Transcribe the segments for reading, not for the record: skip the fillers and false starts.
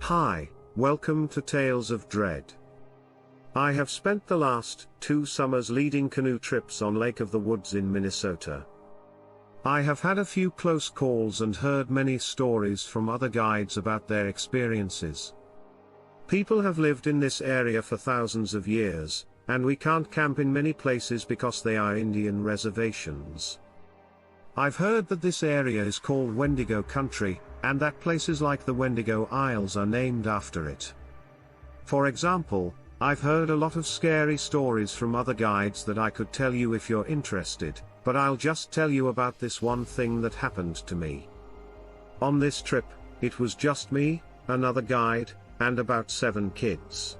Hi, welcome to Tales of Dread. I have spent the last 2 summers leading canoe trips on Lake of the Woods in Minnesota. I have had a few close calls and heard many stories from other guides about their experiences. People have lived in this area for thousands of years, and we can't camp in many places because they are Indian reservations. I've heard that this area is called Wendigo country, and that places like the Wendigo Isles are named after it. For example, I've heard a lot of scary stories from other guides that I could tell you if you're interested, but I'll just tell you about this one thing that happened to me. On this trip, it was just me, another guide, and about 7 kids.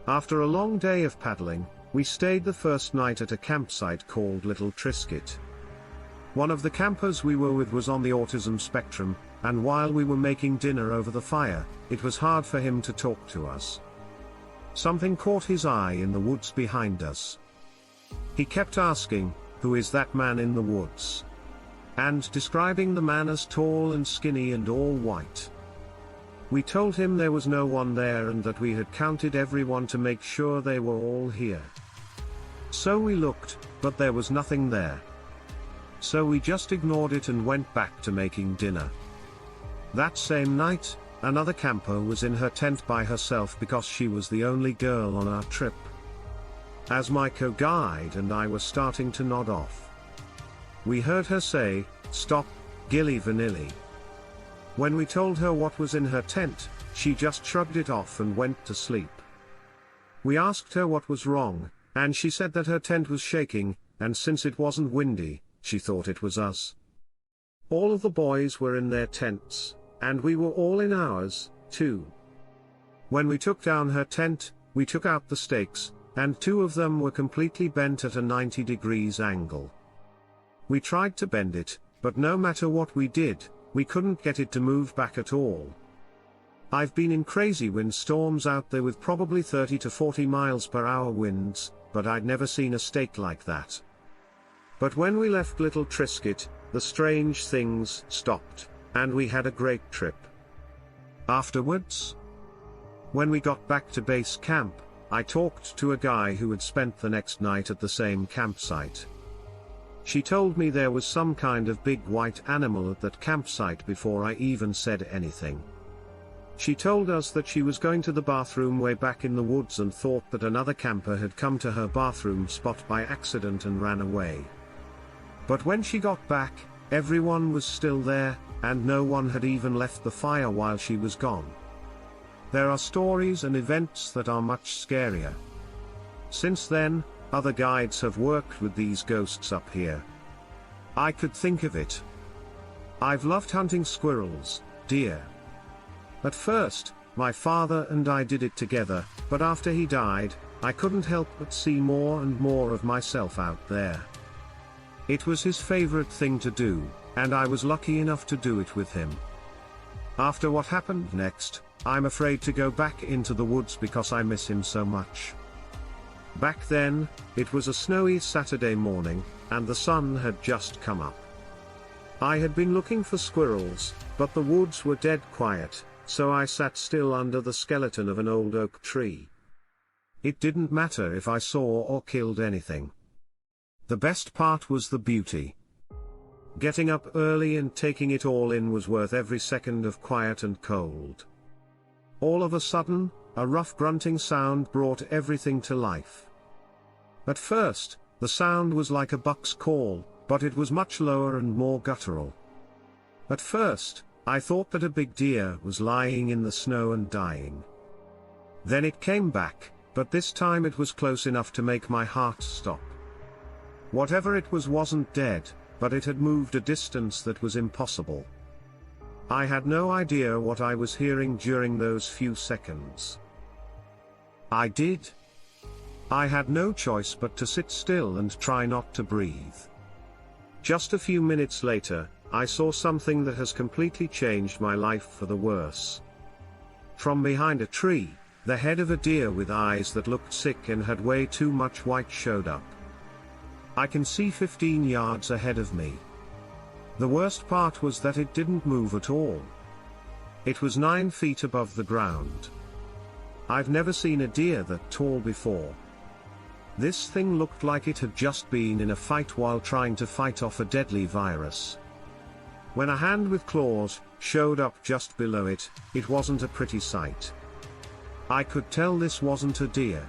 After a long day of paddling, we stayed the first night at a campsite called Little Trisket. One of the campers we were with was on the autism spectrum, and while we were making dinner over the fire, it was hard for him to talk to us. Something caught his eye in the woods behind us. He kept asking, "Who is that man in the woods?" and describing the man as tall and skinny and all white. We told him there was no one there and that we had counted everyone to make sure they were all here. So we looked, but there was nothing there. So we just ignored it and went back to making dinner. That same night, another camper was in her tent by herself because she was the only girl on our trip. As my co-guide and I were starting to nod off, we heard her say, "Stop, Gilly Vanilli." When we told her what was in her tent, she just shrugged it off and went to sleep. We asked her what was wrong, and she said that her tent was shaking, and since it wasn't windy, she thought it was us. All of the boys were in their tents, and we were all in ours, too. When we took down her tent, we took out the stakes, and 2 of them were completely bent at a 90 degrees angle. We tried to bend it, but no matter what we did, we couldn't get it to move back at all. I've been in crazy wind storms out there with probably 30 to 40 miles per hour winds, but I'd never seen a stake like that. But when we left Little Trisket, the strange things stopped, and we had a great trip. Afterwards, when we got back to base camp, I talked to a guy who had spent the next night at the same campsite. She told me there was some kind of big white animal at that campsite before I even said anything. She told us that she was going to the bathroom way back in the woods and thought that another camper had come to her bathroom spot by accident and ran away. But when she got back, everyone was still there, and no one had even left the fire while she was gone. There are stories and events that are much scarier. Since then, other guides have worked with these ghosts up here. I could think of it. I've loved hunting squirrels, deer. At first, my father and I did it together, but after he died, I couldn't help but see more and more of myself out there. It was his favorite thing to do, and I was lucky enough to do it with him. After what happened next, I'm afraid to go back into the woods because I miss him so much. Back then, it was a snowy Saturday morning, and the sun had just come up. I had been looking for squirrels, but the woods were dead quiet, so I sat still under the skeleton of an old oak tree. It didn't matter if I saw or killed anything. The best part was the beauty. Getting up early and taking it all in was worth every second of quiet and cold. All of a sudden, a rough grunting sound brought everything to life. At first, the sound was like a buck's call, but it was much lower and more guttural. At first, I thought that a big deer was lying in the snow and dying. Then it came back, but this time it was close enough to make my heart stop. Whatever it was wasn't dead, but it had moved a distance that was impossible. I had no idea what I was hearing during those few seconds. I did. I had no choice but to sit still and try not to breathe. Just a few minutes later, I saw something that has completely changed my life for the worse. From behind a tree, the head of a deer with eyes that looked sick and had way too much white showed up. I can see 15 yards ahead of me. The worst part was that it didn't move at all. It was 9 feet above the ground. I've never seen a deer that tall before. This thing looked like it had just been in a fight while trying to fight off a deadly virus. When a hand with claws showed up just below it, it wasn't a pretty sight. I could tell this wasn't a deer.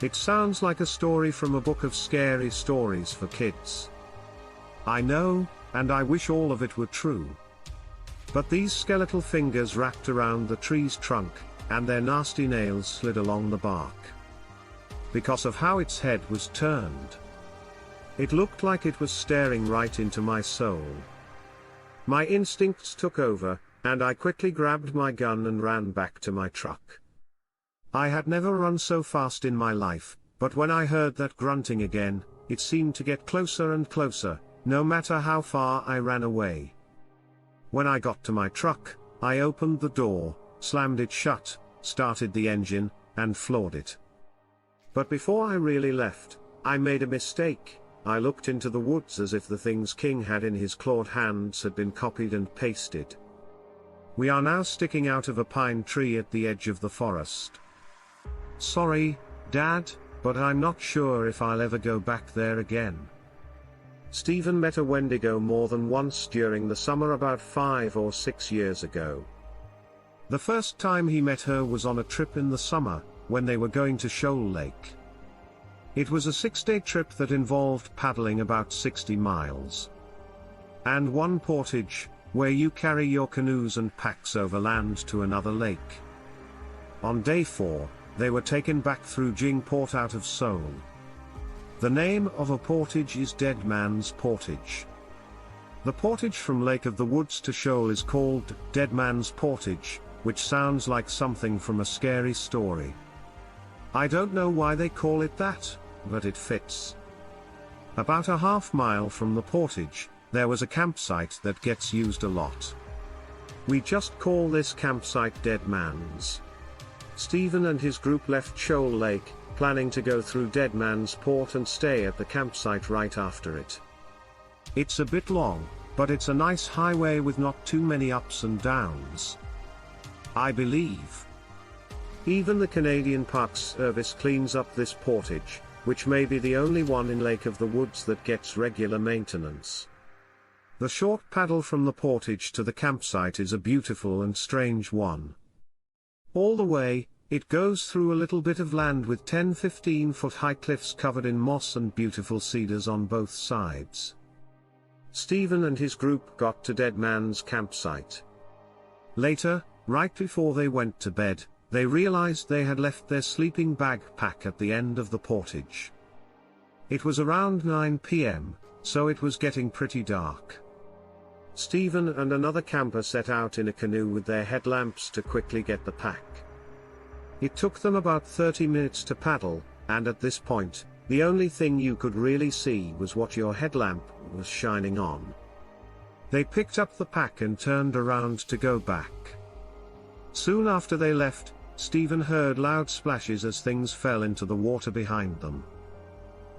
It sounds like a story from a book of scary stories for kids. I know, and I wish all of it were true. But these skeletal fingers wrapped around the tree's trunk, and their nasty nails slid along the bark. Because of how its head was turned. It looked like it was staring right into my soul. My instincts took over, and I quickly grabbed my gun and ran back to my truck. I had never run so fast in my life, but when I heard that grunting again, it seemed to get closer and closer, no matter how far I ran away. When I got to my truck, I opened the door, slammed it shut, started the engine, and floored it. But before I really left, I made a mistake. I looked into the woods as if the things King had in his clawed hands had been copied and pasted. We are now sticking out of a pine tree at the edge of the forest. Sorry, Dad, but I'm not sure if I'll ever go back there again. Stephen met a Wendigo more than once during the summer about 5 or 6 years ago. The first time he met her was on a trip in the summer, when they were going to Shoal Lake. It was a 6-day trip that involved paddling about 60 miles. And one portage, where you carry your canoes and packs overland to another lake. On day 4, they were taken back through Jingport out of Seoul. The name of a portage is Dead Man's Portage. The portage from Lake of the Woods to Shoal is called Dead Man's Portage, which sounds like something from a scary story. I don't know why they call it that, but it fits. About a half-mile from the portage, there was a campsite that gets used a lot. We just call this campsite Dead Man's. Stephen and his group left Shoal Lake, planning to go through Dead Man's Port and stay at the campsite right after it. It's a bit long, but it's a nice highway with not too many ups and downs. I believe. Even the Canadian Parks Service cleans up this portage, which may be the only one in Lake of the Woods that gets regular maintenance. The short paddle from the portage to the campsite is a beautiful and strange one. All the way, it goes through a little bit of land with 10-15 foot high cliffs covered in moss and beautiful cedars on both sides. Stephen and his group got to Dead Man's campsite. Later, right before they went to bed, they realized they had left their sleeping bag pack at the end of the portage. It was around 9 p.m., so it was getting pretty dark. Stephen and another camper set out in a canoe with their headlamps to quickly get the pack. It took them about 30 minutes to paddle, and at this point, the only thing you could really see was what your headlamp was shining on. They picked up the pack and turned around to go back. Soon after they left, Stephen heard loud splashes as things fell into the water behind them.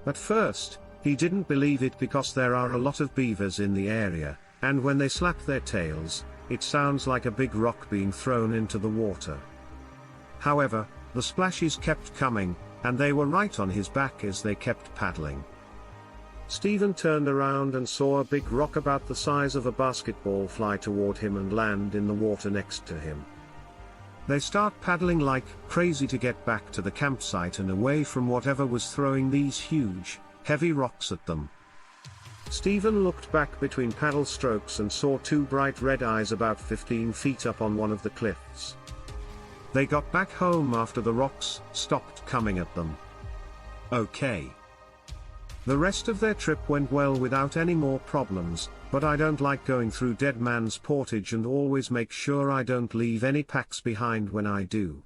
At first, he didn't believe it because there are a lot of beavers in the area, and when they slap their tails, it sounds like a big rock being thrown into the water. However, the splashes kept coming, and they were right on his back as they kept paddling. Stephen turned around and saw a big rock about the size of a basketball fly toward him and land in the water next to him. They start paddling like crazy to get back to the campsite and away from whatever was throwing these huge, heavy rocks at them. Stephen looked back between paddle strokes and saw 2 bright red eyes about 15 feet up on one of the cliffs. They got back home after the rocks stopped coming at them. Okay. The rest of their trip went well without any more problems, but I don't like going through Dead Man's Portage and always make sure I don't leave any packs behind when I do.